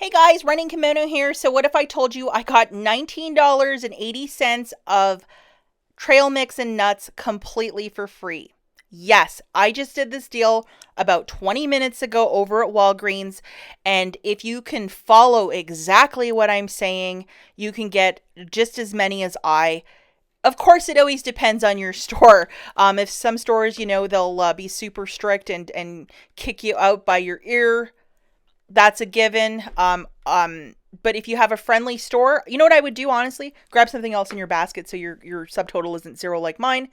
Hey guys, Running Kimono here. So what if I told you I got $19.80 of trail mix and nuts completely for free? Yes, I just did this deal about 20 minutes ago over at Walgreens. And if you can follow exactly what I'm saying, you can get just as many as I. Of course, it always depends on your store. If some stores, they'll be super strict and kick you out by your ear, that's a given. But if you have a friendly store, you know what I would do, honestly? Grab something else in your basket so your subtotal isn't zero like mine.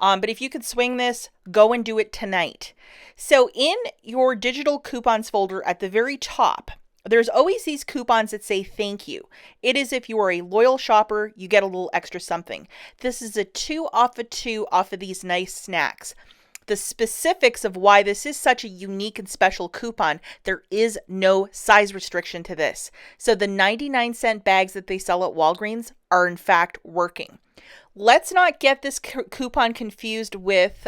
But if you could swing this, go and do it tonight. So in your digital coupons folder at the very top, there's always these coupons that say thank you. It is if you are a loyal shopper, you get a little extra something. This is a 2 off of 2 off of these nice snacks. The specifics of why this is such a unique and special coupon, there is no size restriction to this. So the 99-cent bags that they sell at Walgreens are in fact working. Let's not get this coupon confused with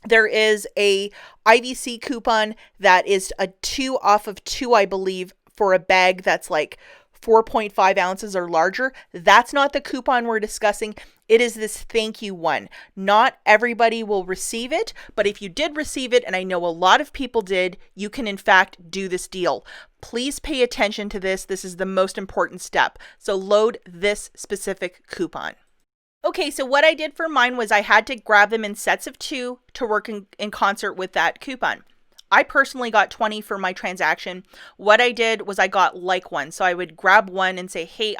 there is a IVC coupon that is a 2 off of 2, I believe, for a bag that's like 4.5 ounces or larger. That's not the coupon we're discussing. It is this thank you one. Not everybody will receive it, but if you did receive it, and I know a lot of people did, you can in fact do this deal. Please pay attention to this. This is the most important step. So load this specific coupon. Okay, so what I did for mine was I had to grab them in sets of 2 to work in concert with that coupon. I personally got 20 for my transaction. What I did was I got like one. So I would grab one and say, hey,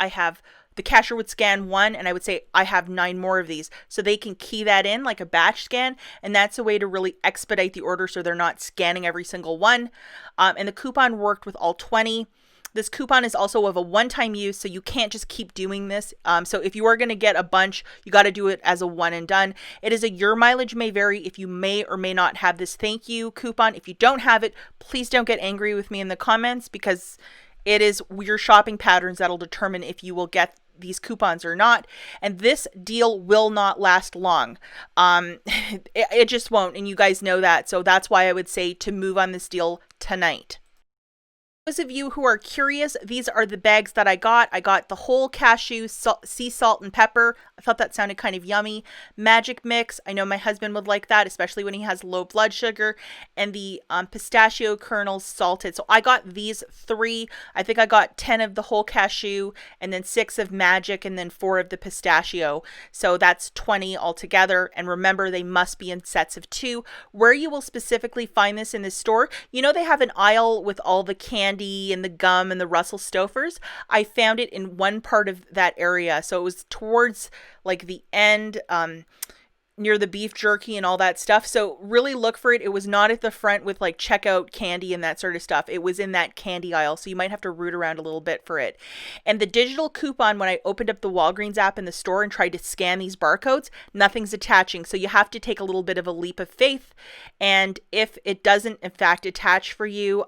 the cashier would scan one and I would say, I have 9 more of these. So they can key that in like a batch scan. And that's a way to really expedite the order so they're not scanning every single one. And the coupon worked with all 20. This coupon is also of a one-time use, so you can't just keep doing this. So if you are going to get a bunch, you got to do it as a one and done. It is your mileage may vary if you may or may not have this thank you coupon. If you don't have it, please don't get angry with me in the comments because it is your shopping patterns that'll determine if you will get these coupons or not. And this deal will not last long. It just won't, and you guys know that. So that's why I would say to move on this deal tonight. Those of you who are curious, these are the bags that I got. I got the whole cashew, sea salt, and pepper. I thought that sounded kind of yummy. Magic mix. I know my husband would like that, especially when he has low blood sugar. And the pistachio kernels salted. So I got these 3. I think I got 10 of the whole cashew, and then 6 of magic, and then 4 of the pistachio. So that's 20 altogether. And remember, they must be in sets of 2. Where you will specifically find this in the store, you know they have an aisle with all the candy and the gum and the Russell Stouffer's. I found it in one part of that area. So it was towards like the end, near the beef jerky and all that stuff. So really look for it. It was not at the front with like checkout candy and that sort of stuff. It was in that candy aisle. So you might have to root around a little bit for it. And the digital coupon, when I opened up the Walgreens app in the store and tried to scan these barcodes, nothing's attaching. So you have to take a little bit of a leap of faith. And if it doesn't in fact attach for you,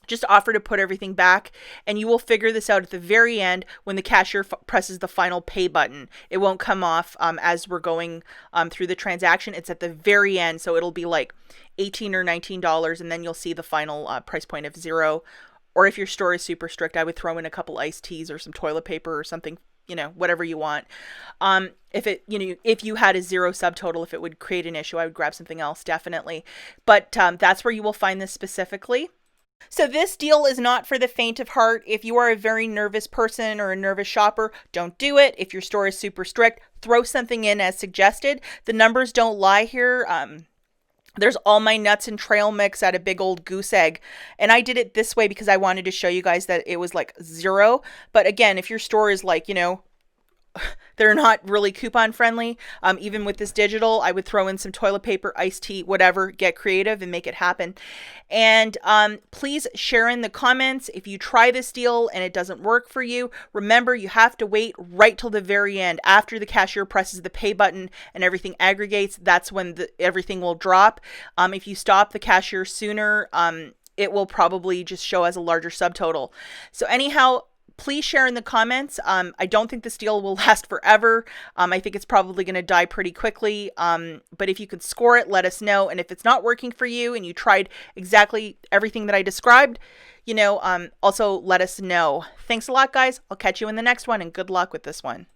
just offer to put everything back, and you will figure this out at the very end when the cashier presses the final pay button. It won't come off as we're going through the transaction. It's at the very end, so it'll be like $18 or $19, and then you'll see the final price point of 0. Or if your store is super strict, I would throw in a couple iced teas or some toilet paper or something, whatever you want. If you had a 0 subtotal, if it would create an issue, I would grab something else, definitely. But that's where you will find this specifically. So this deal is not for the faint of heart. If you are a very nervous person or a nervous shopper, don't do it. If your store is super strict, throw something in as suggested. The numbers don't lie here. There's all my nuts and trail mix at a big old goose egg. And I did it this way because I wanted to show you guys that it was like 0. But again, if your store is like, they're not really coupon friendly. Even with this digital, I would throw in some toilet paper, iced tea, whatever, get creative and make it happen. And please share in the comments if you try this deal and it doesn't work for you. Remember, you have to wait right till the very end after the cashier presses the pay button and everything aggregates. That's when everything will drop. If you stop the cashier sooner, it will probably just show as a larger subtotal. So anyhow, please share in the comments. I don't think this deal will last forever. I think it's probably going to die pretty quickly. But if you can score it, let us know. And if it's not working for you and you tried exactly everything that I described, also let us know. Thanks a lot, guys. I'll catch you in the next one, and good luck with this one.